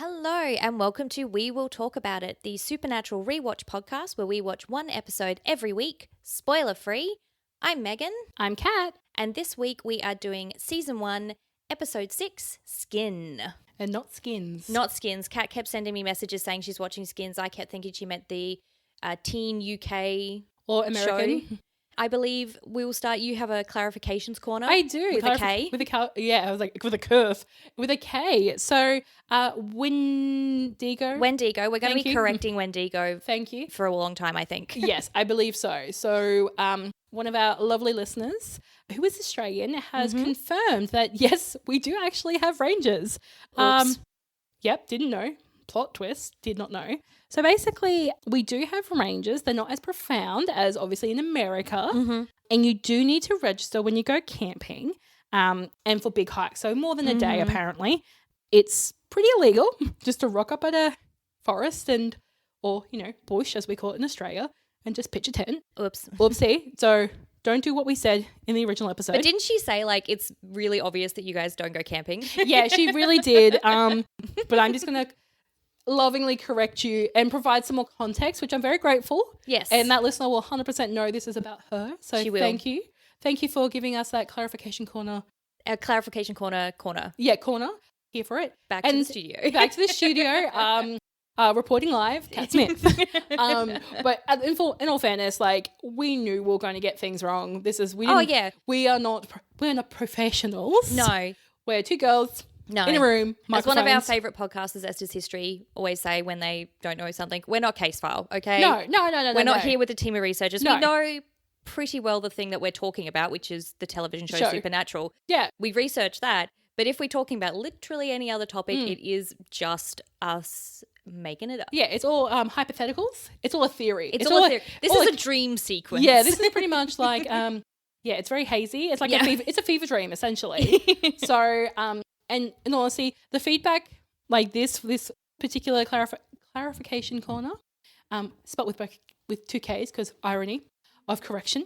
Hello, and welcome to We Will Talk About It, the Supernatural Rewatch podcast where we watch one episode every week, spoiler free. I'm Megan. I'm Kat. And this week we are doing Season 1, Episode 6, Skin. And not Skins. Not Skins. Kat kept sending me messages saying she's watching Skins. I kept thinking she meant the teen UK or American. show. I believe we'll start. You have a clarifications corner. I do. With a K. With a K. Yeah, I was like, with a curve. With a K. So, Wendigo. Wendigo. We're going to be correcting Wendigo. Thank you. For a long time, I think. Yes, I believe so. So, one of our lovely listeners, who is Australian, has confirmed that, yes, we do actually have rangers. Oops. Yep, didn't know. Plot twist, did not know. So basically, we do have rangers. They're not as profound as obviously in America. Mm-hmm. And you do need to register when you go camping and for big hikes. So more than a day, apparently. It's pretty illegal just to rock up at a forest or bush, as we call it in Australia, and just pitch a tent. Oops. Oopsie. So don't do what we said in the original episode. But didn't she say, like, it's really obvious that you guys don't go camping? Yeah, she really did. But I'm just going to lovingly correct you and provide some more context, which I'm very grateful. Yes. And that listener will 100% know this is about her. So She will. Thank you. Thank you for giving us that clarification corner. A clarification corner. Yeah, corner. Here for it. Back to the studio. Back to the studio. Reporting live, Kat Smith. But in all fairness, like, we knew we were going to get things wrong. We're not professionals. No. We're two girls. No. In a room, as one of our microphones. favourite podcasters, Esther's History, always say when they don't know something, we're not case file, okay? No. We're not here with a team of researchers. No. We know pretty well the thing that we're talking about, which is the television show Supernatural. Yeah. We researched that. But if we're talking about literally any other topic, it is just us making it up. Yeah, it's all hypotheticals. It's all a theory. It's all a theory. This is a dream sequence. Yeah, this is pretty much like, it's very hazy. It's like it's a fever dream, essentially. So, and in all honesty, the feedback, like this particular clarification corner, spelled with two Ks because irony of correction.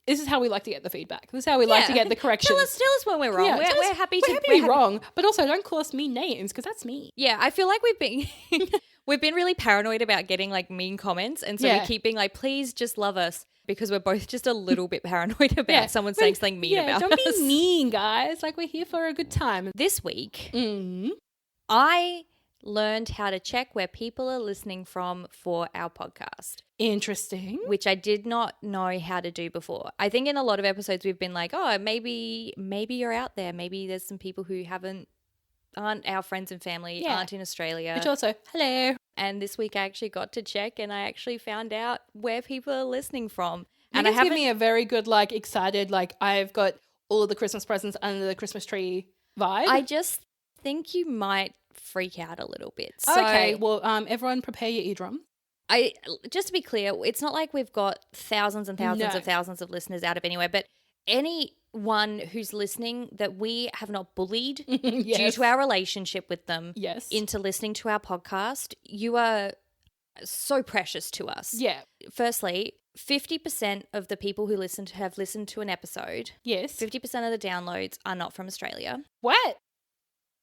This is how we like to get the feedback. This is how we like to get the correction. Tell us when we're wrong. Yeah, we're happy to be wrong, but also don't call us mean names because that's me. Yeah, I feel like we've been really paranoid about getting like mean comments, and so we keep being like, please just love us, because we're both just a little bit paranoid about someone saying something mean about don't us. Don't be mean, guys. Like, we're here for a good time. This week, I learned how to check where people are listening from for our podcast. Interesting. Which I did not know how to do before. I think in a lot of episodes we've been like, oh, maybe you're out there. Maybe there's some people who aren't our friends and family, aren't in Australia. Which also, hello. And this week I actually got to check and I actually found out where people are listening from. And it's given me a very good, like, excited, like, I've got all of the Christmas presents under the Christmas tree vibe. I just think you might freak out a little bit. So okay, well, everyone prepare your eardrum. Just to be clear, it's not like we've got thousands and thousands of thousands of listeners out of anywhere, but anyone who's listening that we have not bullied due to our relationship with them into listening to our podcast, you are so precious to us. Yeah. Firstly, 50% of the people who have listened to an episode, 50% of the downloads are not from Australia. What?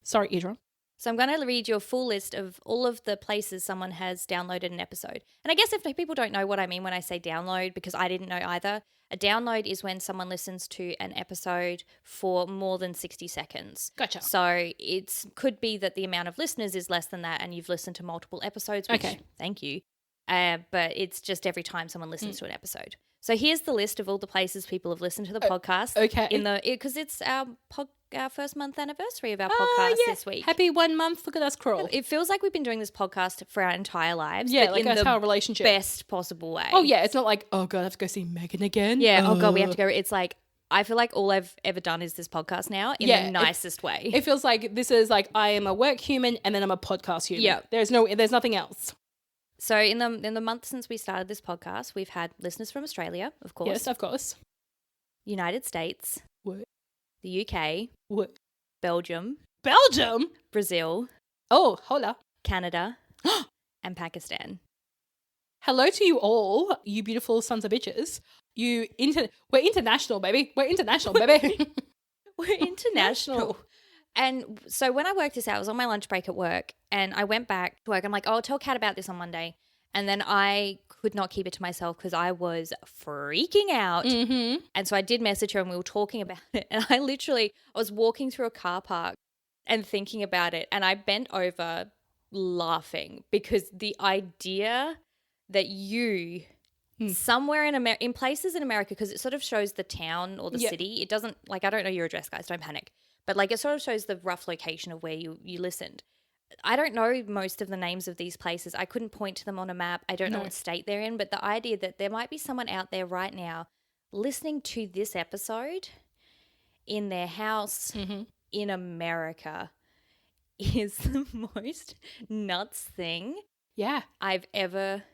Sorry, eardrum. So I'm going to read you a full list of all of the places someone has downloaded an episode. And I guess if people don't know what I mean when I say download, because I didn't know either, a download is when someone listens to an episode for more than 60 seconds. Gotcha. So it could be that the amount of listeners is less than that and you've listened to multiple episodes, which thank you. But it's just every time someone listens to an episode. So here's the list of all the places people have listened to the podcast. Okay. Because it's our first month anniversary of our podcast this week. Happy 1 month. Look at us crawl. It feels like we've been doing this podcast for our entire lives. Yeah, but like in the our relationship. best possible way. Oh, yeah. It's not like, oh, God, I have to go see Meghann again. Yeah. Oh, God, we have to go. It's like, I feel like all I've ever done is this podcast now in the nicest way. It feels like this is like I am a work human and then I'm a podcast human. Yeah. There's nothing else. So in the month since we started this podcast, we've had listeners from Australia, of course. Yes, of course. United States. What? The UK. What? Belgium. Brazil. Oh, hola. Canada. And Pakistan. Hello to you all, you beautiful sons of bitches. We're international, baby. We're international, baby. We're international. And so when I worked this out, I was on my lunch break at work and I went back to work. I'm like, oh, I'll tell Kat about this on Monday. And then I could not keep it to myself because I was freaking out. Mm-hmm. And so I did message her and we were talking about it. And I was walking through a car park and thinking about it. And I bent over laughing because the idea that you somewhere in places in America, because it sort of shows the town or the city. It doesn't, like, I don't know your address, guys, don't panic. But like it sort of shows the rough location of where you listened. I don't know most of the names of these places. I couldn't point to them on a map. I don't know what state they're in. But the idea that there might be someone out there right now listening to this episode in their house in America is the most nuts thing I've ever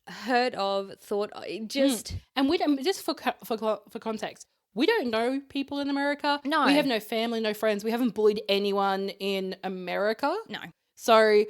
heard of, thought, just... And we don't, just for context, we don't know people in America. No. We have no family, no friends. We haven't bullied anyone in America. No. So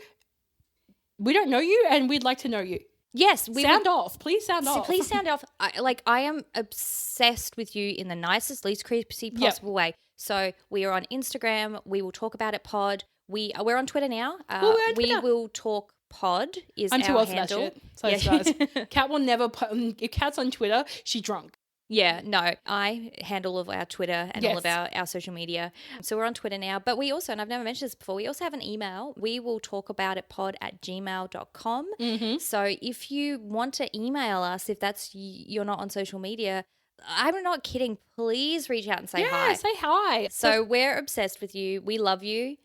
we don't know you and we'd like to know you. Yes. Sound off. Please sound off. Please sound off. I am obsessed with you in the nicest, least creepy possible way. So we are on Instagram. We will talk about it pod. We're on Twitter now. We're on Twitter. We will talk pod is I'm our too old for handle. that shit. So guys, Kat will never put, if Kat's on Twitter, she drunk. Yeah, no, I handle all of our Twitter and all of our social media. So we're on Twitter now. But we also, and I've never mentioned this before, we also have an email. We will talk about it pod@gmail.com. Mm-hmm. So if you want to email us, if that's you're not on social media, I'm not kidding. Please reach out and say hi. Yeah, say hi. So we're obsessed with you. We love you.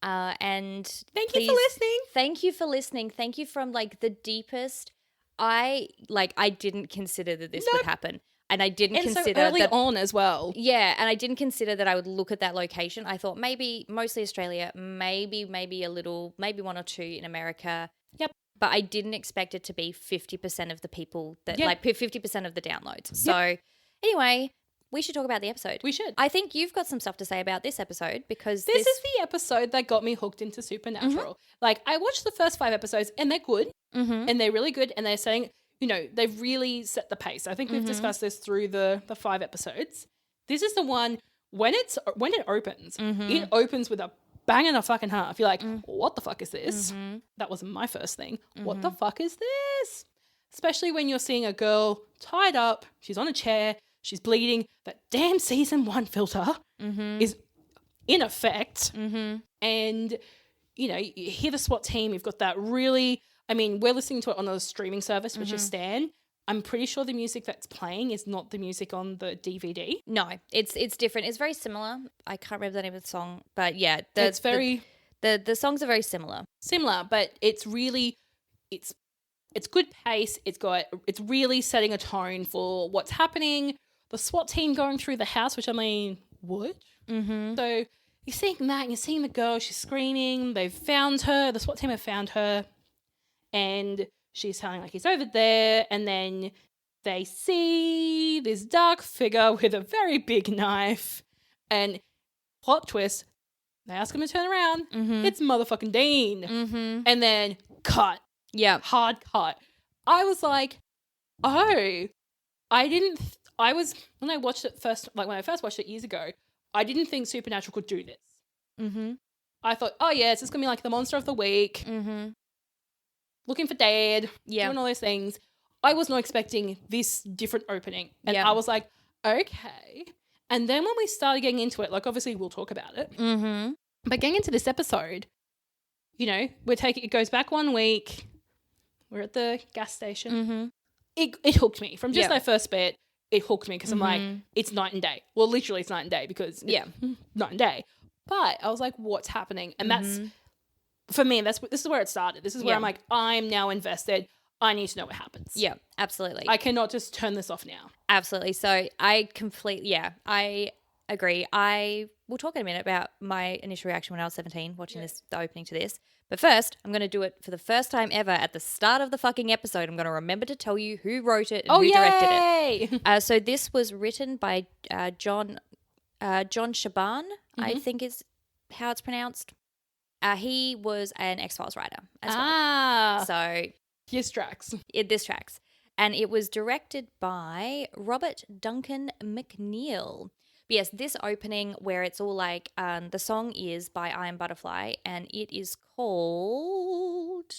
And thank you for listening. Thank you for listening. Thank you from like the deepest. I didn't consider that this would happen. And I didn't consider so early on as well. Yeah, and I didn't consider that I would look at that location. I thought maybe mostly Australia, maybe a little, maybe one or two in America. Yep. But I didn't expect it to be 50% of the people that, like 50% of the downloads. So anyway, we should talk about the episode. We should. I think you've got some stuff to say about this episode because this is the episode that got me hooked into Supernatural. Like I watched the first 5 episodes and they're good and they're really good and they're saying, you know, they've really set the pace. I think we've discussed this through the 5 episodes. This is the one when it opens, it opens with a bang and a fucking half. You're like, what the fuck is this? That was my first thing. What the fuck is this? Especially when you're seeing a girl tied up, she's on a chair, she's bleeding. That damn season 1 filter is in effect. And, you know, you hear the SWAT team. You've got that really... I mean, we're listening to it on a streaming service, which is Stan. I'm pretty sure the music that's playing is not the music on the DVD. No, it's different. It's very similar. I can't remember the name of the song, but yeah, the songs are very similar. Similar, but it's really it's good pace. It's really setting a tone for what's happening. The SWAT team going through the house, which I mean, what? So you're seeing that, and you're seeing the girl. She's screaming. They've found her. The SWAT team have found her. And she's telling like he's over there, and then they see this dark figure with a very big knife, and plot twist, they ask him to turn around. It's motherfucking Dean. And then cut. Yeah. Hard cut. I was like, oh, when I watched it first, like when I first watched it years ago, I didn't think Supernatural could do this. I thought, oh yeah, it's just going to be like the monster of the week. Looking for dad, doing all those things. I was not expecting this different opening. And I was like, okay. And then when we started getting into it, like obviously we'll talk about it. But getting into this episode, you know, it goes back 1 week. We're at the gas station. It hooked me. From just that first bit, it hooked me because I'm like, it's night and day. Well, literally it's night and day because night and day. But I was like, what's happening? And that's... For me, this is where it started. This is where I'm like, I'm now invested. I need to know what happens. Yeah, absolutely. I cannot just turn this off now. Absolutely. So I agree. I will talk in a minute about my initial reaction when I was 17 watching the opening to this. But first, I'm going to do it for the first time ever at the start of the fucking episode. I'm going to remember to tell you who wrote it and who directed it. So this was written by John Shaban, I think is how it's pronounced. He was an X-Files writer as well. So this tracks. This tracks. And it was directed by Robert Duncan McNeil. But yes, this opening where it's all like, the song is by I Am Butterfly, and it is called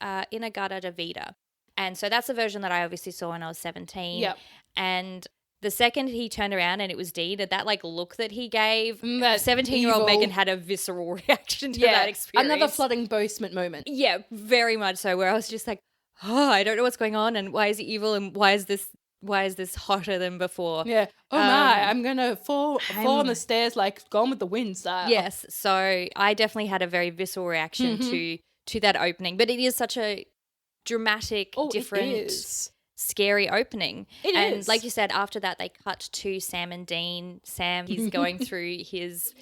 Inagata da Vida. And so that's the version that I obviously saw when I was 17. Yep. And the second he turned around and it was Dean, that like look that he gave, that 17-year-old evil- Meghann had a visceral reaction to that experience. Another flooding boastment moment. Yeah, very much so, where I was just like, oh, I don't know what's going on, and why is he evil, and why is this hotter than before? Yeah. Oh my, I'm going to fall on the stairs like Gone with the Wind style. Yes. So I definitely had a very visceral reaction to that opening. But it is such a dramatic, different, scary opening. It is. And like you said, after that they cut to Sam and Dean. Sam, he's going through his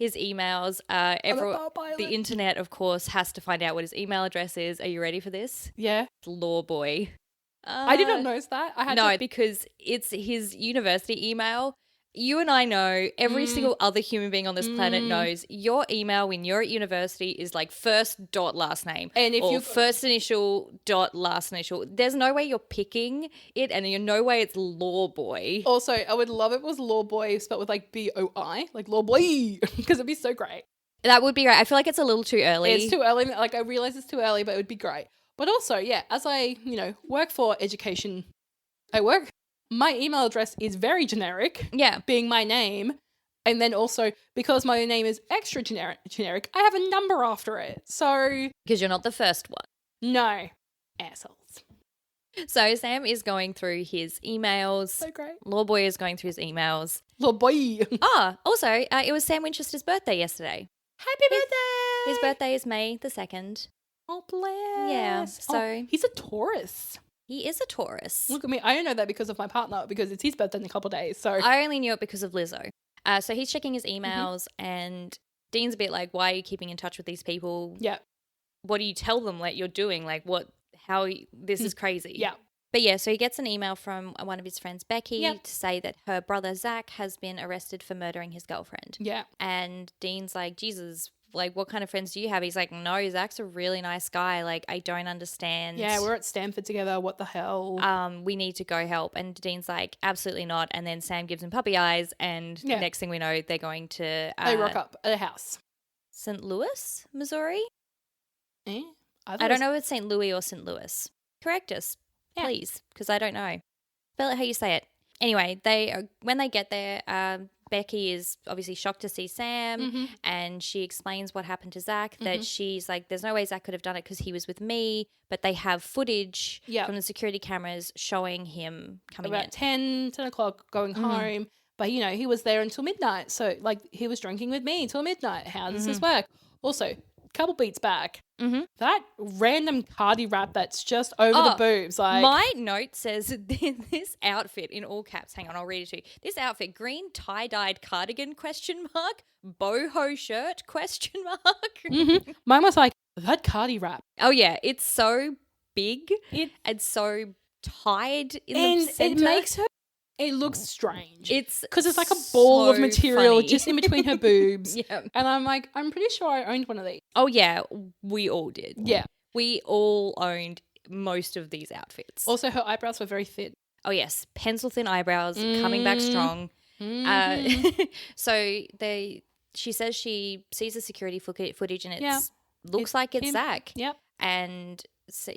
emails. The internet, of course, has to find out what his email address is. Are you ready for this? Yeah. Law boy. I did not notice that. Because it's his university email. You and I know, every single other human being on this planet knows your email when you're at university is like first dot last name, and if you first initial dot last initial. There's no way you're picking it, and there's no way it's Law Boy. Also, I would love it was Law Boy spelled with like BOI, like Law Boy, because it'd be so great. That would be great. I feel like it's a little too early. It's too early. Like I realize it's too early, but it would be great. But also, yeah, as I work for education, my email address is very generic. Yeah. Being my name. And then also, because my name is extra generic, I have a number after it. So. Because you're not the first one. No. Assholes. So Sam is going through his emails. So great. Law Boy is going through his emails. Law Boy. Also, it was Sam Winchester's birthday yesterday. Happy birthday. His birthday is May the 2nd. Oh, bless. Yeah. So. He's a Taurus. He is a Taurus. Look at me. I don't know that because of my partner, because it's his birthday in a couple of days. So I only knew it because of Lizzo. So he's checking his emails, and Dean's a bit like, why are you keeping in touch with these people? Yeah. What do you tell them that you're doing? Like, this is crazy. Yeah. But yeah, so he gets an email from one of his friends, Becky, to say that her brother, Zach, has been arrested for murdering his girlfriend. Yeah. And Dean's like, Jesus, like, what kind of friends do you have? He's like, no, Zach's a really nice guy. Like, I don't understand. Yeah, we're at Stanford together. What the hell? We need to go help. And Dean's like, absolutely not. And then Sam gives him puppy eyes. And next thing we know, they're going to... they rock up at a house. St. Louis, Missouri? I don't know if it's St. Louis or St. Louis. Correct us, please, because I don't know. Spell it how you say it. Anyway, when they get there... Becky is obviously shocked to see Sam, and she explains what happened to Zach, that she's like, there's no way Zach could have done it because he was with me, but they have footage from the security cameras showing him coming about in. 10 o'clock going home, but he was there until midnight, so like he was drinking with me until midnight. How does this work? Also, couple beats back, that random cardi wrap that's just over the boobs. Like, my note says this outfit in all caps. Hang on, I'll read it to you. This outfit: green tie-dyed cardigan ? Boho shirt ? Mine was like, that cardi wrap. Oh yeah, it's so big and so tied in the center. It makes her. It looks strange. It's because it's like a ball of material funny. Just in between her boobs. Yeah. And I'm like, I'm pretty sure I owned one of these. Oh, yeah. We all did. Yeah. We all owned most of these outfits. Also, her eyebrows were very thin. Oh, yes. Pencil thin eyebrows, coming back strong. So she says she sees the security footage and it looks like it's Zach. Yep. And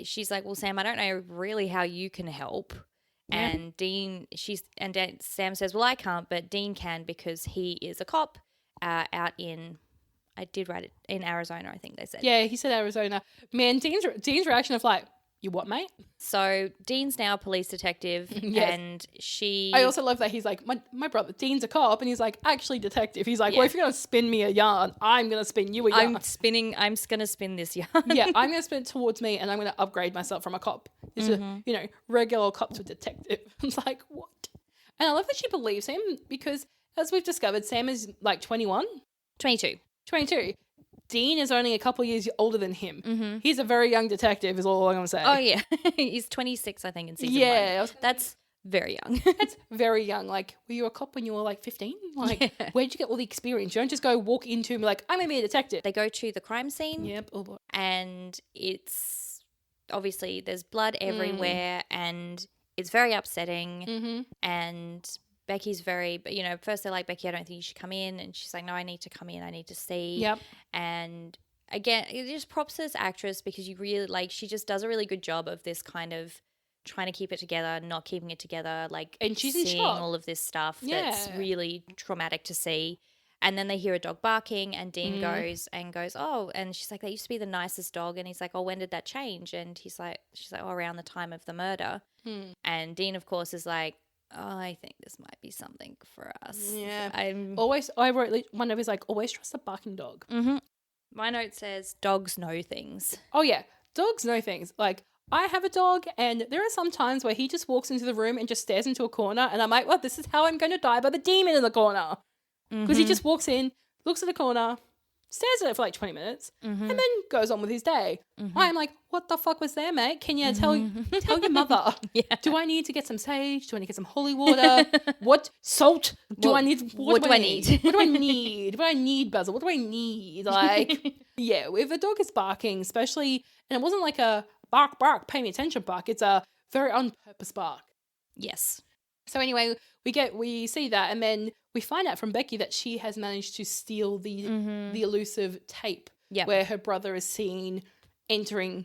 she's like, well, Sam, I don't know really how you can help. And Sam says, well, I can't, but Dean can because he is a cop out in, I did write it, in Arizona, I think they said. Yeah, he said Arizona. Man, Dean's reaction of like, you what, mate? So Dean's now a police detective and she... I also love that he's like, my brother, Dean's a cop, and he's like, actually detective. He's like, well, if you're going to spin me a yarn, I'm going to spin you a yarn. I'm going to spin this yarn. Yeah, I'm going to spin it towards me and I'm going to upgrade myself from a cop. It's a, regular cop to detective. It's like, what? And I love that she believes him because, as we've discovered, Sam is like 21? 22. Dean is only a couple years older than him. He's a very young detective is all I'm going to say. Oh, yeah. He's 26, I think, in season 1. That's very young. That's very young. Like, were you a cop when you were like 15? Like, where did you get all the experience? You don't just go walk into and be like, I'm going to be a detective. They go to the crime scene. Yep. Oh, boy. And it's obviously there's blood everywhere and it's very upsetting. And Becky's very, first they're like, Becky, I don't think you should come in. And she's like, no, I need to come in. I need to see. Yep. And again, it just props to this actress because you really she just does a really good job of this kind of trying to keep it together, not keeping it together, and she's in seeing shock. all of this stuff that's really traumatic to see. And then they hear a dog barking and Dean goes, oh, and she's like, that used to be the nicest dog. And he's like, oh, when did that change? And she's like, oh, around the time of the murder. And Dean, of course, is like, oh, I think this might be something for us. Yeah. I wrote one of his always trust a barking dog. Mm-hmm. My note says dogs know things. Oh, yeah. Dogs know things. I have a dog and there are some times where he just walks into the room and just stares into a corner and I'm like, well, this is how I'm going to die by the demon in the corner. Because he just walks in, looks at the corner, stares at it for 20 minutes and then goes on with his day. I'm like, what the fuck was there, mate? Can you tell your mother? Yeah. Do I need to get some sage? Do I need to get some holy water? What salt do I need? What do I need? What do I need? What do I need, Basil? What do I need? Yeah, if a dog is barking, especially, and it wasn't like a bark, bark, pay me attention bark. It's a very on purpose bark. Yes. So anyway, we see that and then we find out from Becky that she has managed to steal the elusive tape where her brother is seen entering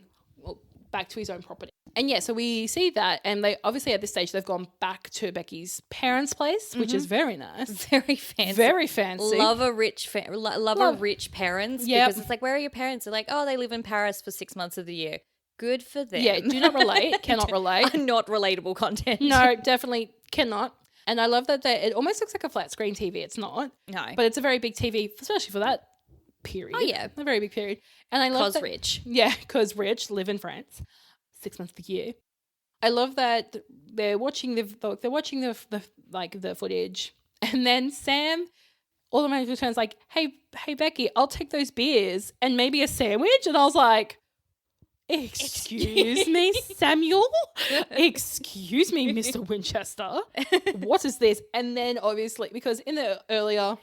back to his own property. And so we see that and they obviously at this stage they've gone back to Becky's parents' place, which is very nice. Very fancy. Very fancy. Love a rich parents because it's like, where are your parents? They're like, oh, they live in Paris for 6 months of the year. Good for them. Yeah, do not relate. Cannot relate. Not relatable content. No, definitely cannot. And I love that it almost looks like a flat screen TV. It's not. No. But it's a very big TV, especially for that period. Oh, yeah. A very big period. And I love that. Because rich. Yeah, because rich, live in France, 6 months of the year. I love that they're watching the footage. And then Sam automatically turns like, hey, Becky, I'll take those beers and maybe a sandwich. And I was like, Excuse me, Samuel? Excuse me, Mr. Winchester? What is this? And then obviously, because in the earlier,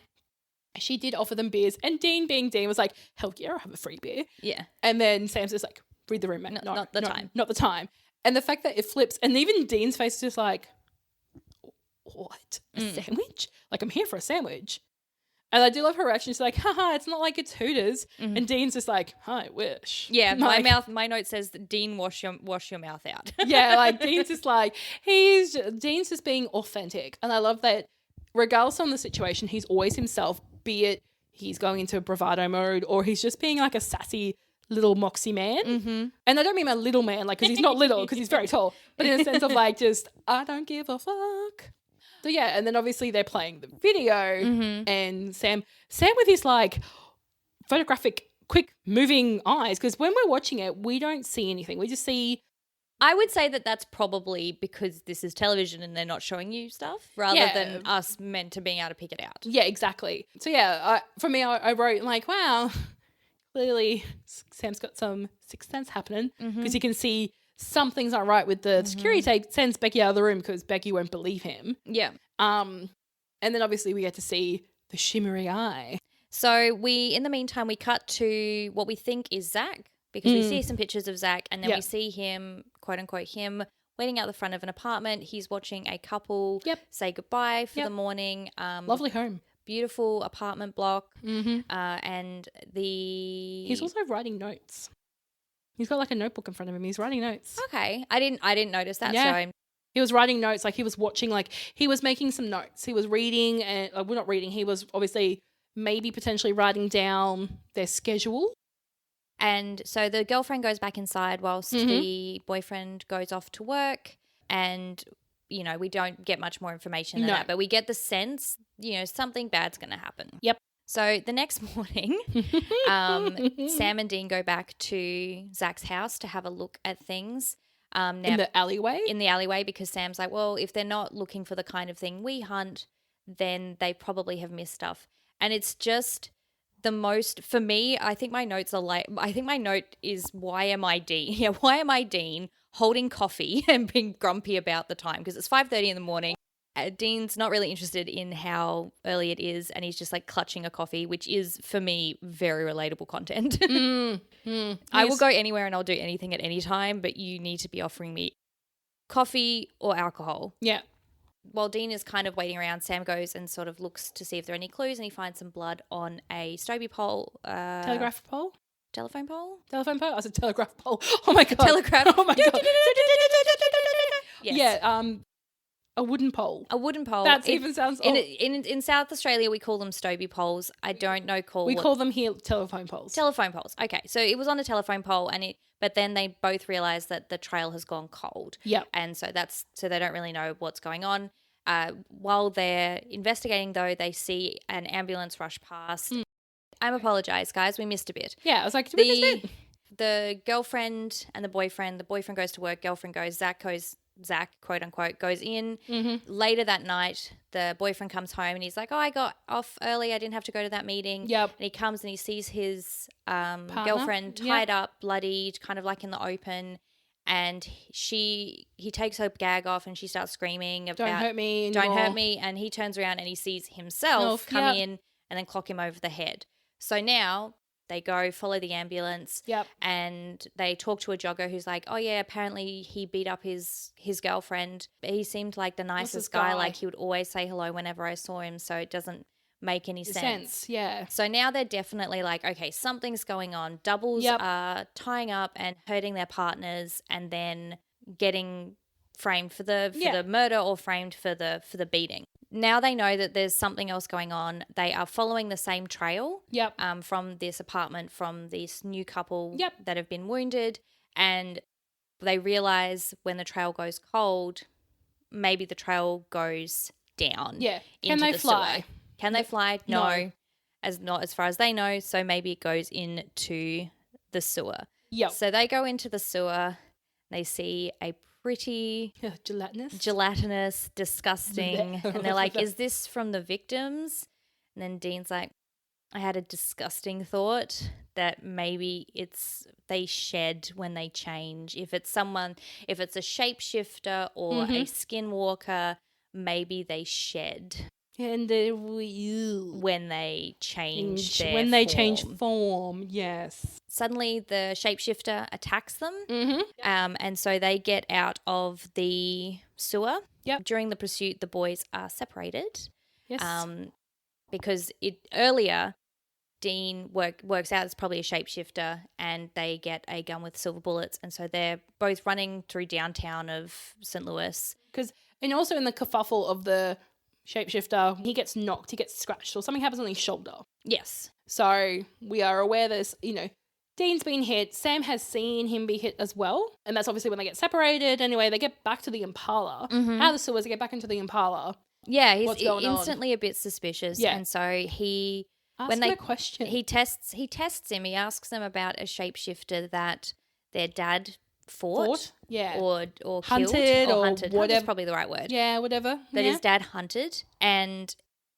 she did offer them beers and Dean being Dean was like, hell yeah, I'll have a free beer. Yeah. And then Sam's just like, read the room, man. No, not the time. Not the time. And the fact that it flips and even Dean's face is just like, what? A sandwich? I'm here for a sandwich. And I do love her reaction. She's like, haha, it's not like it's Hooters. And Dean's just like, I wish. Yeah, my note says that Dean, wash your mouth out. Yeah, Dean's just like, Dean's just being authentic. And I love that regardless of the situation, he's always himself, be it he's going into bravado mode or he's just being a sassy little moxie man. Mm-hmm. And I don't mean a little man, because he's not little, because he's very tall, but in a sense of just, I don't give a fuck. So yeah, and then obviously they're playing the video and Sam with his photographic, quick moving eyes, because when we're watching it, we don't see anything. We just see. I would say that that's probably because this is television and they're not showing you stuff rather than us meant to being able to pick it out. Yeah, exactly. So yeah, for me, I wrote wow, clearly Sam's got some sixth sense happening because he can see something's not right with the security tape, sends Becky out of the room because Becky won't believe him. Yeah. And then obviously we get to see the shimmery eye. So in the meantime, we cut to what we think is Zach because we see some pictures of Zach and then we see him, quote unquote, him waiting out the front of an apartment. He's watching a couple say goodbye for the morning. Lovely home. Beautiful apartment block. And he's also writing notes. He's got a notebook in front of him. He's writing notes. Okay. I didn't notice that. Yeah. So he was writing notes. He was watching, he was making some notes. He was reading and not reading. He was obviously maybe potentially writing down their schedule. And so the girlfriend goes back inside whilst the boyfriend goes off to work and, we don't get much more information than that, but we get the sense, something bad's going to happen. Yep. So the next morning, Sam and Dean go back to Zach's house to have a look at things. Now, in the alleyway? In the alleyway because Sam's like, well, if they're not looking for the kind of thing we hunt, then they probably have missed stuff. And it's just the most, for me, I think my notes are I think my note is, why am I Dean? Yeah, why am I Dean holding coffee and being grumpy about the time? Because it's 5:30 in the morning. Dean's not really interested in how early it is and he's just clutching a coffee, which is for me very relatable content. I will go anywhere and I'll do anything at any time, but you need to be offering me coffee or alcohol. Yeah. while Dean is kind of waiting around, Sam goes and sort of looks to see if there are any clues, and he finds some blood on a Stobie pole. Telegraph pole? Telephone pole? Telephone pole? I said telegraph pole. Oh my God. Telegraph. Oh my God. Yes. Yeah, a wooden pole. A wooden pole. That even sounds old. In South Australia, we call them Stobie poles. I don't know We call them here telephone poles. Telephone poles. Okay, so it was on a telephone pole, but then they both realised that the trail has gone cold. Yep. And so they don't really know what's going on. While they're investigating, though, they see an ambulance rush past. I'm apologise, guys. We missed a bit. Yeah, I was like, did we miss it? The girlfriend and the boyfriend goes to work, girlfriend goes, Zach, quote unquote, goes in. Later that night, the boyfriend comes home and he's like, oh, I got off early. I didn't have to go to that meeting. Yep. And he comes and he sees his girlfriend tied up, bloodied, kind of like in the open. And he takes her gag off and she starts screaming about, don't hurt me anymore. Don't hurt me. And he turns around and he sees himself come in and then clock him over the head. So now they go follow the ambulance. Yep. And they talk to a jogger who's like, oh yeah, apparently he beat up his girlfriend. He seemed like the nicest guy. Like he would always say hello whenever I saw him. So it doesn't make any sense. Yeah. So now they're definitely like, okay, something's going on. Doubles are tying up and hurting their partners and then getting framed for the murder or framed for the beating. Now they know that there's something else going on. They are following the same trail from this apartment from this new couple that have been wounded, and they realize when the trail goes cold, maybe the trail goes down. Yeah. Can they fly? Sewer. Can they fly? No. Not as far as they know. So maybe it goes into the sewer. Yep. So they go into the sewer. They see a pretty gelatinous, disgusting. And they're like, is this from the victims? And then Dean's like, I had a disgusting thought that maybe they shed when they change. If it's a shapeshifter or a skinwalker, maybe they shed. And when they change change form, yes. Suddenly the shapeshifter attacks them, and so they get out of the sewer. Yep. During the pursuit, the boys are separated. Yes. Because earlier, Dean works out it's probably a shapeshifter, and they get a gun with silver bullets, and so they're both running through downtown of St. Louis. And also in the kerfuffle of the shapeshifter, he gets knocked, he gets scratched, or something happens on his shoulder. Yes. So we are aware there's, Dean's been hit. Sam has seen him be hit as well. And that's obviously when they get separated. Anyway, they get back to the Impala. Out of the sewers, they get back into the Impala. Yeah, he's instantly a bit suspicious. Yeah. And so he... Ask him a question. He tests him. He asks them about a shapeshifter that their dad fought? Yeah. Or hunted, killed. Or hunted. Whatever. Hunted is probably the right word. Yeah, whatever. That his dad hunted, and...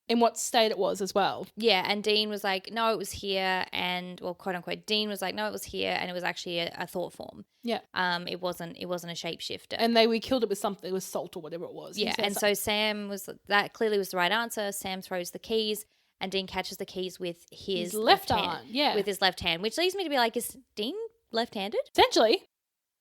in what state it was as well. Yeah, and Dean was like, no, it was here, and, well, quote unquote, Dean was like, no, it was here, and it was actually a thought form. Yeah. It wasn't a shapeshifter. And we killed it with something, it was salt or whatever it was. Yeah, and so Sam that clearly was the right answer. Sam throws the keys, and Dean catches the keys with his left hand. Yeah. With his left hand, which leads me to be like, is Dean left-handed? Essentially.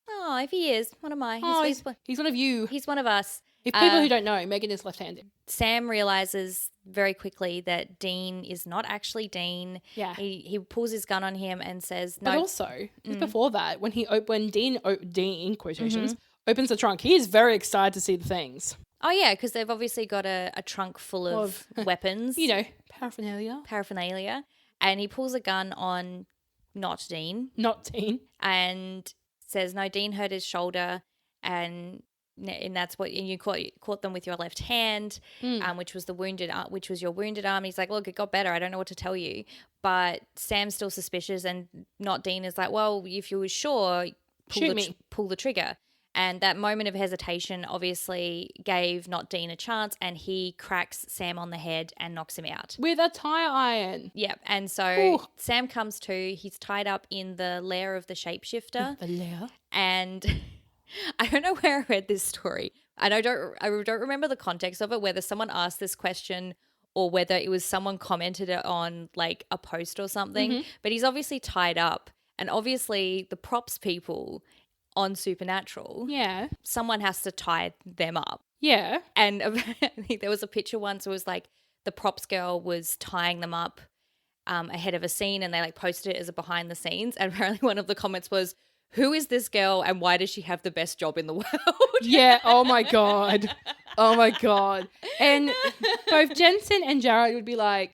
Oh, if he is, what am I? He's one of you. He's one of us. If people who don't know, Meghann is left-handed. Sam realizes very quickly that Dean is not actually Dean. Yeah. He pulls his gun on him and says no. But also, before that, when Dean in quotations, opens the trunk, he is very excited to see the things. Oh, yeah, because they've obviously got a trunk full of weapons. Paraphernalia. And he pulls a gun on not Dean. And says, no, Dean hurt his shoulder, and that's what, and you caught them with your left hand, which was your wounded arm. He's like, look, it got better. I don't know what to tell you. But Sam's still suspicious, and not Dean is like, well, if you were sure, pull the trigger. And that moment of hesitation obviously gave not Dean a chance, and he cracks Sam on the head and knocks him out. With a tire iron. Yep. And so Sam comes to, he's tied up in the lair of the shapeshifter. The lair? And I don't know where I read this story. I don't remember the context of it, whether someone asked this question or whether it was someone commented it on like a post or something. But he's obviously tied up, and obviously the props people on Supernatural, someone has to tie them up. Yeah. And I think there was a picture once. It was like the props girl was tying them up ahead of a scene, and they like posted it as a behind the scenes. And apparently one of the comments was, "Who is this girl and why does she have the best job in the world?" Yeah. Oh my God. Oh my God. And both Jensen and Jared would be like,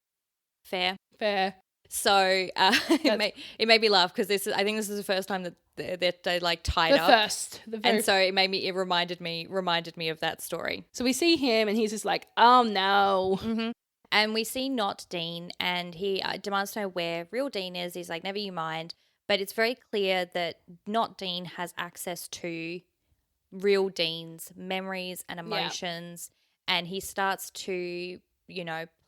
Fair. So it made me laugh because I think this is the first time that they like tied up. And so it reminded me of that story. So we see him and he's just like, oh no. Mm-hmm. And we see not Dean, and he demands to know where real Dean is. He's like, never you mind. But it's very clear that not Dean has access to real Dean's memories and emotions. Yeah. And he starts to,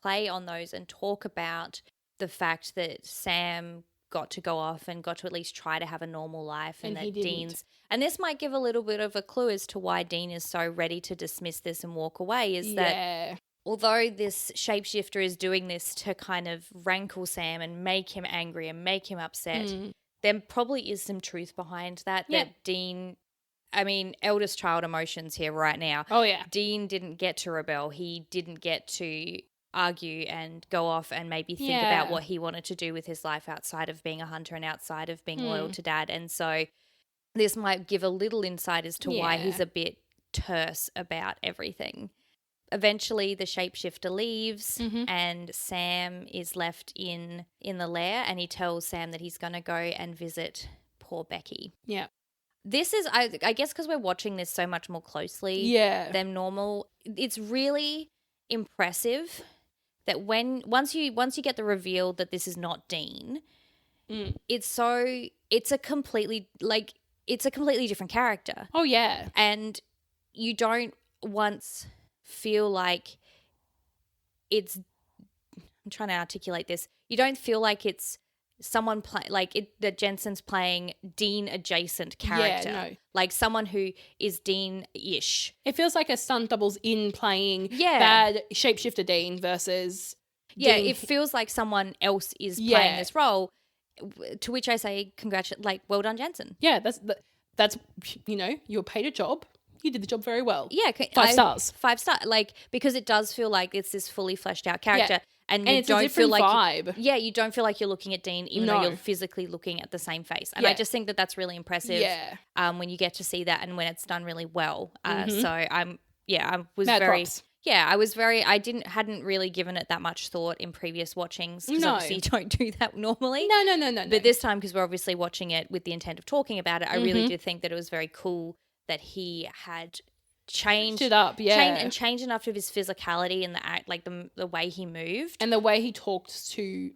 play on those and talk about the fact that Sam got to go off and got to at least try to have a normal life, and that Dean's, and this might give a little bit of a clue as to why Dean is so ready to dismiss this and walk away, is that although this shapeshifter is doing this to kind of rankle Sam and make him angry and make him upset, there probably is some truth behind that, that Dean, eldest child emotions here right now. Oh yeah. Dean didn't get to rebel. He didn't get to argue and go off and maybe think about what he wanted to do with his life outside of being a hunter and outside of being loyal to Dad. And so this might give a little insight as to why he's a bit terse about everything. Eventually the shapeshifter leaves and Sam is left in the lair, and he tells Sam that he's going to go and visit poor Becky. Yeah. This is, I guess because we're watching this so much more closely than normal, it's really impressive that once you get the reveal that this is not Dean, it's a completely different character. Oh yeah. And you don't once feel like it's, I'm trying to articulate this, you don't feel like it's someone that Jensen's playing Dean adjacent character. Yeah, no. Like someone who is Dean-ish. It feels like a stunt double's in playing bad shapeshifter Dean versus Dean. It feels like someone else is playing this role, to which I say well done, Jensen. Yeah, that's you're paid a job. You did the job very well. Yeah. 5 stars. 5 star, because it does feel like it's this fully fleshed out character. Yeah. And you it's don't a different feel like vibe. you don't feel like you're looking at Dean, even though you're physically looking at the same face. And I just think that that's really impressive. Yeah. When you get to see that and when it's done really well. So I was Mad very props. Yeah, I hadn't really given it that much thought in previous watchings, because obviously you don't do that normally. No. But this time, because we're obviously watching it with the intent of talking about it, I really did think that it was very cool that he had changed it up, changed enough of his physicality and the act, like the way he moved and the way he talked to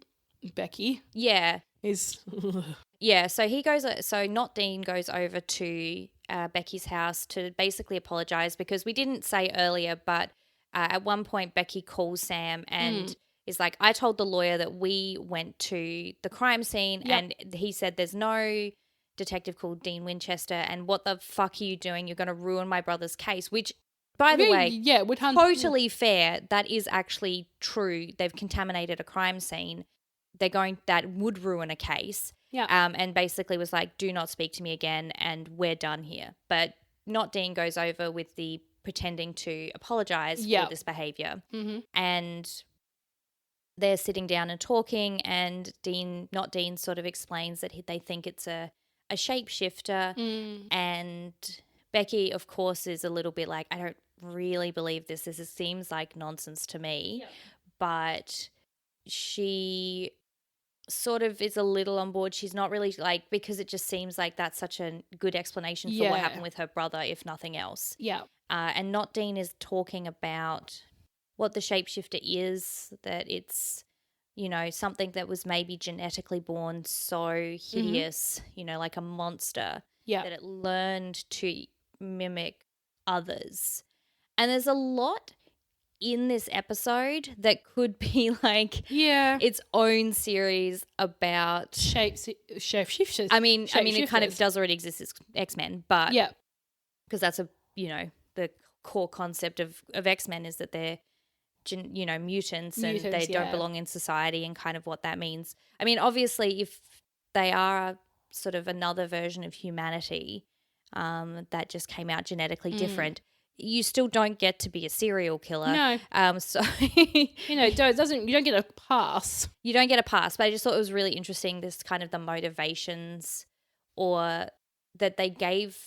Becky. Yeah, is so not Dean goes over to Becky's house to basically apologize, because we didn't say earlier, but at one point Becky calls Sam and is like, I told the lawyer that we went to the crime scene and he said there's no detective called Dean Winchester, and what the fuck are you doing? You're going to ruin my brother's case, which, by the way, totally fair. That is actually true. They've contaminated a crime scene. That would ruin a case. Yeah. And basically was like, do not speak to me again and we're done here. But not Dean goes over with the pretending to apologize for this behavior. And they're sitting down and talking, and not Dean sort of explains that they think it's a shapeshifter, and Becky, of course, is a little bit like, I don't really believe this. This seems like nonsense to me. But she sort of is a little on board. She's not really because it just seems like that's such a good explanation for what happened with her brother, if nothing else. Yeah. And not Dean is talking about what the shapeshifter is, that it's, something that was maybe genetically born so hideous, like a monster, that it learned to mimic others. And there's a lot in this episode that could be its own series about shapeshifters. I mean, it kind of does already exist as X-Men, but because that's the core concept of X-Men is that they're mutants and they don't belong in society, and kind of what that means. I mean, obviously, if they are sort of another version of humanity that just came out genetically different, you still don't get to be a serial killer. No. So you know, you don't get a pass. You don't get a pass, but I just thought it was really interesting, this kind of the motivations, or that they gave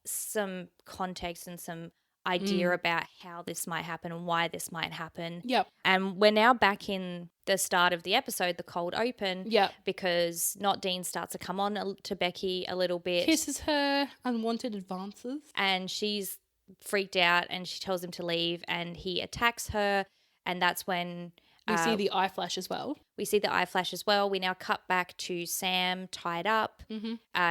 some context and some idea about how this might happen and why this might happen. Yep. And we're now back in the start of the episode, the cold open. Yep. Because Not Dean starts to come on to Becky a little bit. Kisses her, unwanted advances. And she's freaked out and she tells him to leave and he attacks her. And that's when we see the eye flash as well. We see the eye flash as well. We now cut back to Sam tied up.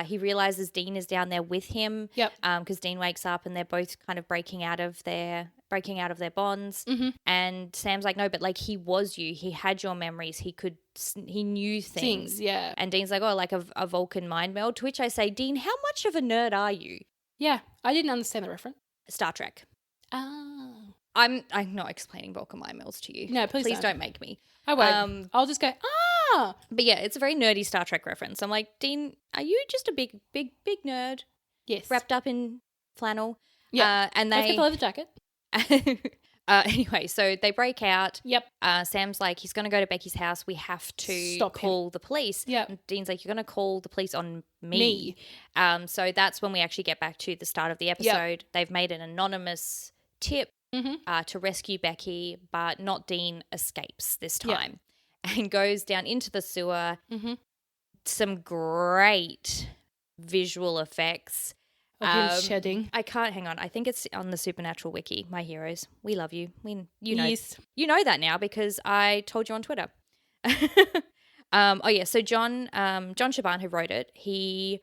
He realizes Dean is down there with him. Yep. Because Dean wakes up and they're both kind of breaking out of their bonds. And Sam's like, no, but like he was you. He had your memories. He knew things. Yeah. And Dean's like, oh, like a Vulcan mind meld. To which I say, Dean, how much of a nerd are you? Yeah, I didn't understand the reference. Star Trek. Oh. I'm not explaining Vulcan mind melds to you. No, please don't make me. I won't. I'll just go, But yeah, it's a very nerdy Star Trek reference. I'm like, Dean, are you just a big nerd? Yes. Wrapped up in flannel. Yeah. And don't forget the leather jacket. Anyway, so they break out. Yep. Sam's like, he's going to go to Becky's house. We have to call the police. Yep. And Dean's like, you're going to call the police on me. So that's when we actually get back to the start of the episode. Yep. They've made an anonymous tip to rescue Becky, but Not Dean escapes this time and goes down into the sewer. Some great visual effects. Him shedding. I can't hang on. I think it's on the Supernatural wiki. My heroes, we love you. You know that now because I told you on Twitter. So John Shaban, who wrote it, he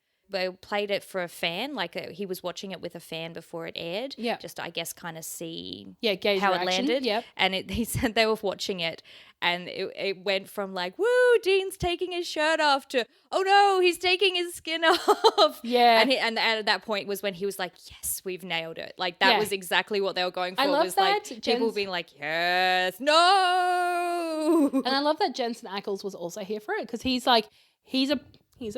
played it for a fan. Like he was watching it with a fan before it aired. Yeah. Just I guess kind of see how it landed. Yep. And he said they were watching it, and it went from like, woo, Dean's taking his shirt off to, oh no, he's taking his skin off. Yeah. And at that point was when he was like, yes, we've nailed it. Like that was exactly what they were going for. I love was that. Like people being like, yes, no. And I love that Jensen Ackles was also here for it because he's a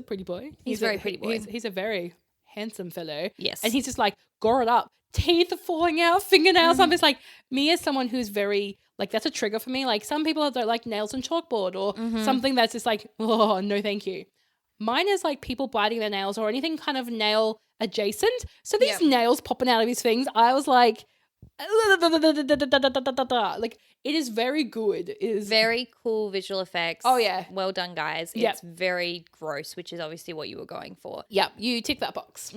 pretty boy. He's a very pretty boy. He's a very handsome fellow. Yes. And he's just like, gore it up. Teeth are falling out, fingernails. I'm just like, me as someone who's very, like, that's a trigger for me. Like, some people don't like nails and chalkboard or something that's just like, oh, no, thank you. Mine is like people biting their nails or anything kind of nail adjacent. So these nails popping out of his things, I was like, like, it is very good. It is very cool visual effects. Oh yeah, well done, guys. It's very gross, which is obviously what you were going for. Yep, you tick that box.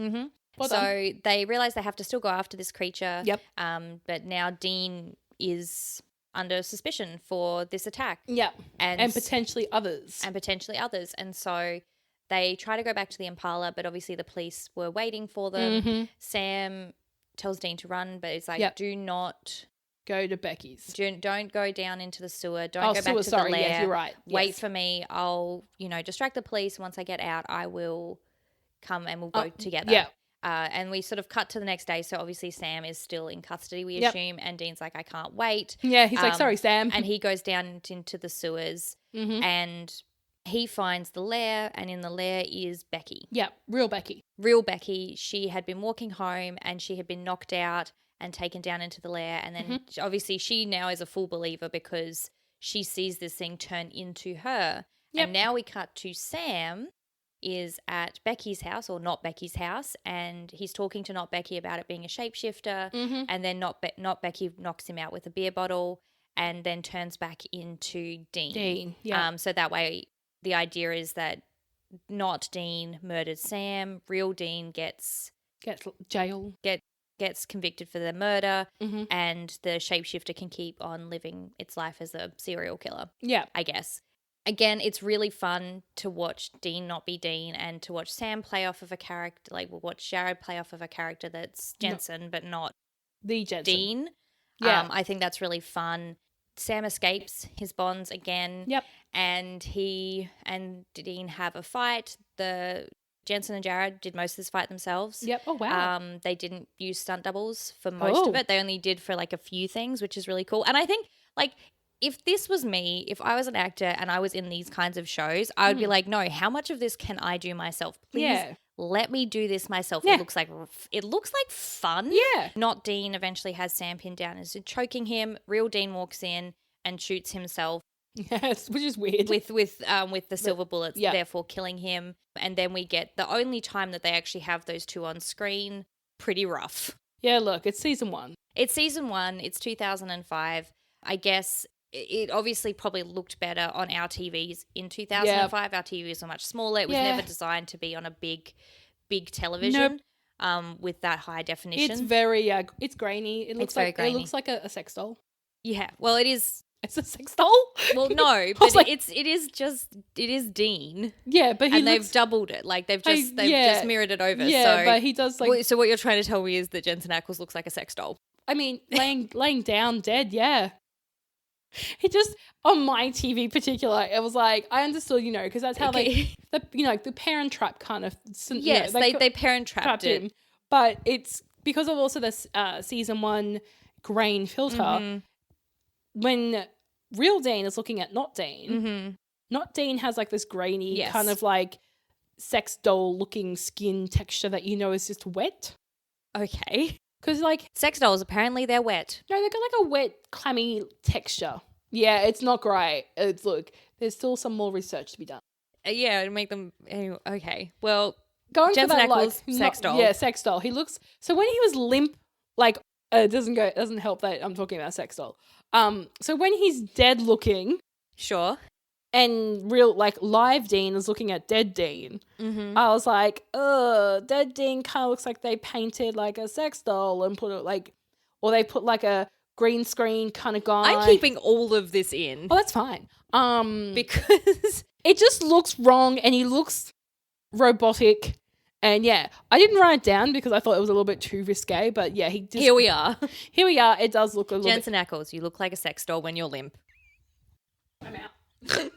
Well so they realize they have to still go after this creature. Yep. But now Dean is under suspicion for this attack. Yep. And potentially others. And so they try to go back to the Impala, but obviously the police were waiting for them. Sam tells Dean to run, but it's like, do not go to Becky's. Don't go down into the sewer. Don't go back to the lair. Yes, you're right. Wait for me. I'll, distract the police. Once I get out, I will come and we'll go together. Yeah. And we sort of cut to the next day. So obviously Sam is still in custody, we assume. And Dean's like, I can't wait. Yeah, he's like, sorry, Sam. And he goes down into the sewers and he finds the lair, and in the lair is Becky. Yeah, real Becky. She had been walking home and she had been knocked out and taken down into the lair. And then obviously she now is a full believer because she sees this thing turn into her. Yep. And now we cut to Sam is at Becky's house, or Not Becky's house, and he's talking to Not Becky about it being a shapeshifter. And then Not Becky knocks him out with a beer bottle and then turns back into Dean. Yeah. So that way the idea is that Not Dean murdered Sam. Real Dean gets jail. Gets convicted for the murder, and the shapeshifter can keep on living its life as a serial killer. Yeah. I guess. Again, it's really fun to watch Dean not be Dean and to watch Sam play off of a character, like we'll watch Jared play off of a character that's Jensen, but not the Jensen. Dean. Yeah. I think that's really fun. Sam escapes his bonds again. Yep. And he and Dean have a fight. The Jensen and Jared did most of this fight themselves. Yep. Oh, wow. They didn't use stunt doubles for most of it. They only did for like a few things, which is really cool. And I think like if this was me, if I was an actor and I was in these kinds of shows, I would be like, no, how much of this can I do myself? Please let me do this myself. Yeah. It looks like fun. Yeah. Not Dean eventually has Sam pinned down and is choking him. Real Dean walks in and shoots himself. Yes, which is weird. With the silver bullets, therefore killing him. And then we get the only time that they actually have those two on screen. Pretty rough. Yeah, look, it's season 1. It's season 1. It's 2005. I guess it obviously probably looked better on our TVs in 2005. Our TVs were much smaller. It was never designed to be on a big television with that high definition. It's very, it's grainy. It's very grainy. It looks like a sex doll. Yeah, well, it is. It's a sex doll? Well, no, but it is Dean. Yeah, but they've doubled it. Like they've just mirrored it over. Yeah, but he does like. So what you're trying to tell me is that Jensen Ackles looks like a sex doll. I mean, laying down dead. Yeah. He just on my TV particular, it was like I understood, because that's how the Parent Trap kind of. Yes, they Parent Trapped him, but it's because of also this season 1 grain filter. Mm-hmm. When real Dean is looking at not Dean, not Dean has like this grainy kind of like sex doll looking skin texture that is just wet. Okay. Because like sex dolls, apparently they're wet. No, they've got like a wet, clammy texture. Yeah, it's not great. There's still some more research to be done. Yeah, to make them anyway, okay. Well, going Jensen for that Ackles, sex doll. Yeah, sex doll. He looks so when he was limp, like it doesn't help that I'm talking about sex doll. So when he's dead looking, sure, and real like live Dean is looking at dead Dean, I was like, dead Dean kind of looks like they painted like a sex doll and put it like, or they put like a green screen kind of guy. I'm keeping all of this in. Oh, that's fine. Because it just looks wrong and he looks robotic. And yeah, I didn't write it down because I thought it was a little bit too risque, but yeah, here we are. Here we are. It does look a little Jensen Ackles, you look like a sex doll when you're limp. I'm out.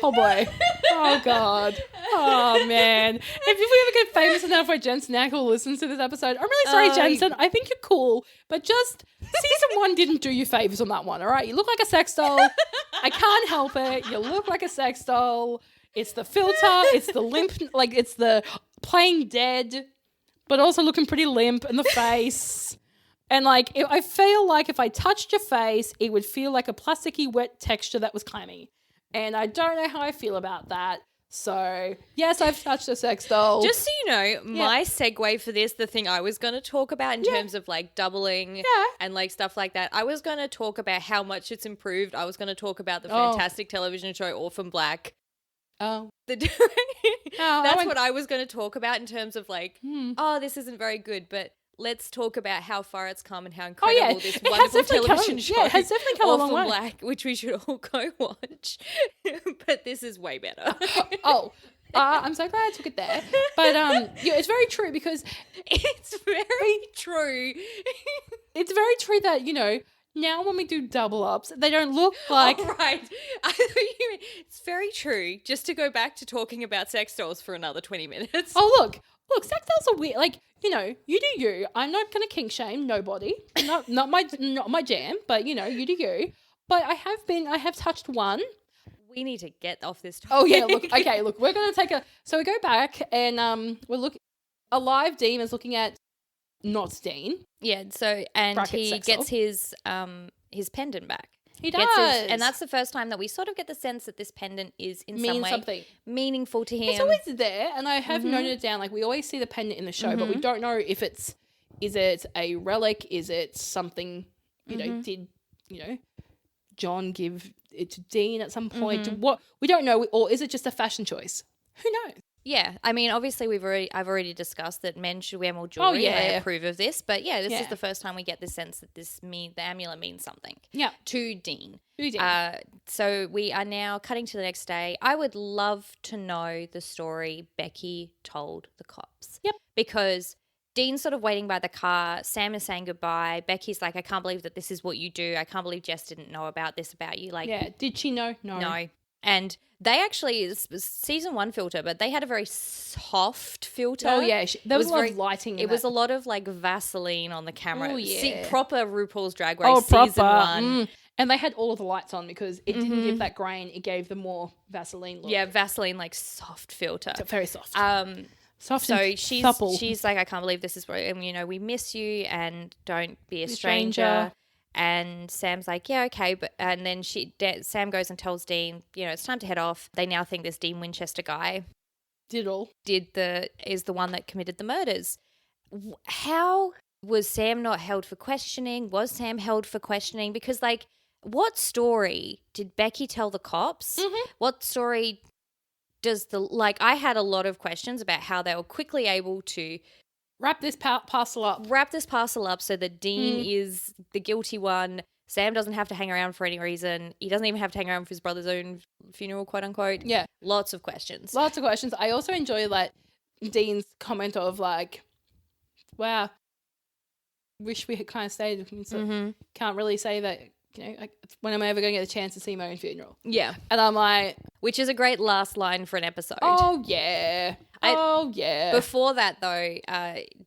Oh boy. Oh God. Oh man. If we ever get famous enough where Jensen Ackles listens to this episode, I'm really sorry, Jensen. I think you're cool, but just season 1 didn't do you favors on that one, all right? You look like a sex doll. I can't help it. You look like a sex doll. It's the filter, it's the limp, like it's the playing dead, but also looking pretty limp in the face. And like, I feel like if I touched your face, it would feel like a plasticky wet texture that was clammy. And I don't know how I feel about that. So, yes, I've touched a sex doll. Just so you know, my segue for this, the thing I was going to talk about in terms of like doubling and like stuff like that, I was going to talk about how much it's improved. I was going to talk about the fantastic television show Orphan Black. Oh. That's what I was going to talk about in terms of like, this isn't very good, but let's talk about how far it's come and how incredible this wonderful television show. Yeah, it has definitely come a long way. Black, which we should all go watch. But this is way better. I'm so glad I took it there. But it's very true because it's very true. It's very true that, now when we do double ups, they don't look like... Oh, right. I thought you meant, it's very true. Just to go back to talking about sex dolls for another 20 minutes. Oh, look, sex dolls are weird. Like, you do you. I'm not going to kink shame nobody. Not my jam, but, you do you. But I have touched one. We need to get off this topic. Oh, yeah, look, we're going to take so we go back and a live Dean is looking at not Dean. Yeah, and he gets his pendant back. He does. And that's the first time that we sort of get the sense that this pendant is in some way something meaningful to him. It's always there, and I have noted it down. Like, we always see the pendant in the show, but we don't know if is it a relic? Is it something, did, John give it to Dean at some point? What we don't know, or is it just a fashion choice? Who knows? Yeah, I mean, obviously I've already discussed that men should wear more jewelry. Oh, yeah. I approve of this, but this is the first time we get the sense that the amulet means something. Yeah. To Dean. So we are now cutting to the next day. I would love to know the story Becky told the cops. Yep. Because Dean's sort of waiting by the car. Sam is saying goodbye. Becky's like, I can't believe that this is what you do. I can't believe Jess didn't know about this about you. Like, yeah. Did she know? No. And they actually, it was season 1 filter, but they had a very soft filter. Oh, yeah. There was a lot of lighting. It was a lot of like Vaseline on the camera. Oh, yeah. Proper RuPaul's Drag Race season 1. And they had all of the lights on because it didn't give that grain. It gave the more Vaseline look. Yeah, Vaseline, like soft filter. Very soft. Soft so and she's supple. she's like, I can't believe this is, and you know, we miss you and don't be a stranger. And Sam's like, yeah, okay. And then Sam goes and tells Dean, you know, it's time to head off. They now think this Dean Winchester guy is the one that committed the murders. How was Sam not held for questioning? Was Sam held for questioning? Because, like, what story did Becky tell the cops? What story does I had a lot of questions about how they were quickly able to wrap this parcel up so that Dean is the guilty one. Sam doesn't have to hang around for any reason. He doesn't even have to hang around for his brother's own funeral, quote unquote. Yeah. Lots of questions. I also enjoy, like, Dean's comment of, like, wow, wish we had kind of stayed with him. So can't really say that, you know, when am I ever going to get a chance to see my own funeral? Yeah. And I'm like... Which is a great last line for an episode. Oh, yeah. Before that, though,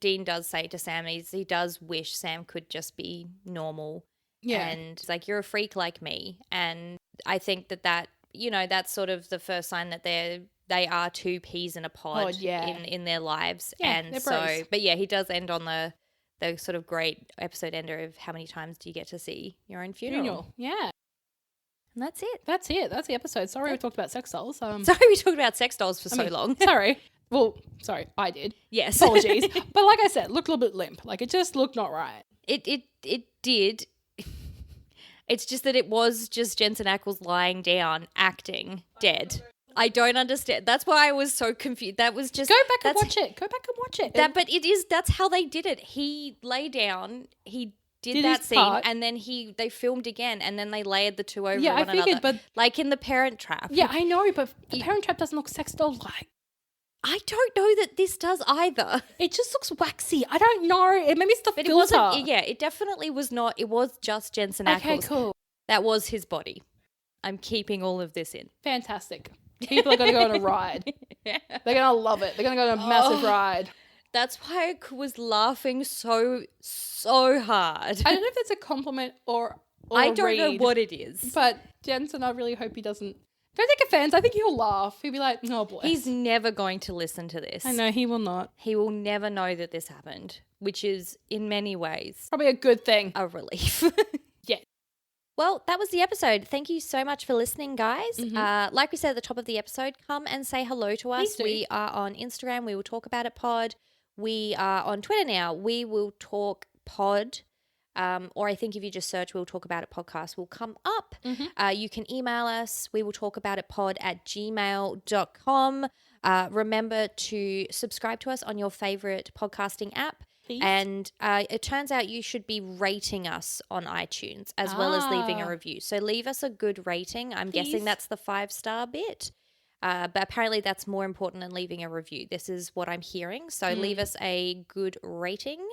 Dean does say to Sam, he does wish Sam could just be normal. Yeah. And it's like, you're a freak like me. And I think that, you know, that's sort of the first sign that they are two peas in a pod in their lives. Yeah, and so, bros. But yeah, he does end on the sort of great episode ender of how many times do you get to see your own funeral. Yeah. And that's it. That's the episode. Sorry we talked about sex dolls. Sorry we talked about sex dolls for so long. Sorry. Well, sorry, I did. Yes. Apologies. But like I said, looked a little bit limp. Like, it just looked not right. It did. It's just that it was just Jensen Ackles lying down, acting, dead. I don't understand. That's why I was so confused. That was just... Go back and watch it. But that's how they did it. He lay down, he did that scene, part. And then they filmed again, and then they layered the two over one another. But like in The Parent Trap. Yeah, I know, but The Parent Trap doesn't look sex doll-like. I don't know that this does either. It just looks waxy. I don't know. Maybe it's the filter. It wasn't. Yeah, it definitely was not. It was just Jensen Ackles. Okay, cool. That was his body. I'm keeping all of this in. Fantastic. People are going to go on a ride. They're going to love it. They're going to go on a massive ride. That's why I was laughing so hard. I don't know if that's a compliment or I don't know what it is. But Jensen, I really hope he doesn't. Don't take offense. I think he'll laugh. He'll be like, oh, bless. He's never going to listen to this. I know, he will not. He will never know that this happened, which is, in many ways... probably a good thing. A relief. Yeah. Well, that was the episode. Thank you so much for listening, guys. Like we said at the top of the episode, come and say hello to us. We are on Instagram. We will talk about it pod. We are on Twitter now. We will talk pod. Or I think if you just search We'll Talk About It podcast will come up. You can email us. We will talk about it pod@gmail.com. Remember to subscribe to us on your favorite podcasting app. Please. And it turns out you should be rating us on iTunes as well as leaving a review. So leave us a good rating. I'm guessing that's the 5-star bit. But apparently that's more important than leaving a review. This is what I'm hearing. So leave us a good rating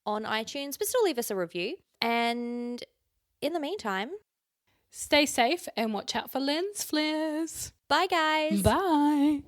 on iTunes, but still leave us a review. And in the meantime, stay safe and watch out for lens flares. Bye, guys. Bye.